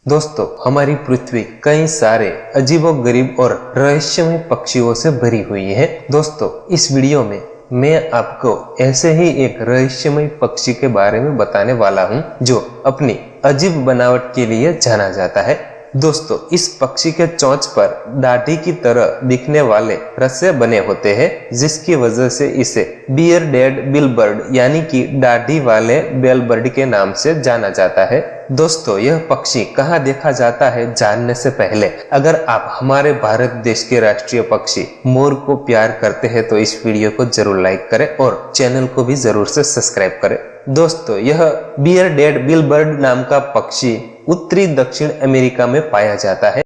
दोस्तों, हमारी पृथ्वी कई सारे अजीबोगरीब और रहस्यमय पक्षियों से भरी हुई है। दोस्तों, इस वीडियो में मैं आपको ऐसे ही एक रहस्यमय पक्षी के बारे में बताने वाला हूं, जो अपनी अजीब बनावट के लिए जाना जाता है। दोस्तों, इस पक्षी के चोंच पर दाढ़ी की तरह दिखने वाले रस्से बने होते हैं, जिसकी वजह से इसे बियरडेड बिलबर्ड यानी कि दाढ़ी वाले बेलबर्ड के नाम से जाना जाता है। दोस्तों, यह पक्षी कहाँ देखा जाता है जानने से पहले अगर आप हमारे भारत देश के राष्ट्रीय पक्षी मोर को प्यार करते हैं तो इस वीडियो को जरूर लाइक करें और चैनल को भी जरूर से सब्सक्राइब करें। दोस्तों, यह बियरडेड बिलबर्ड नाम का पक्षी उत्तरी दक्षिण अमेरिका में पाया जाता है।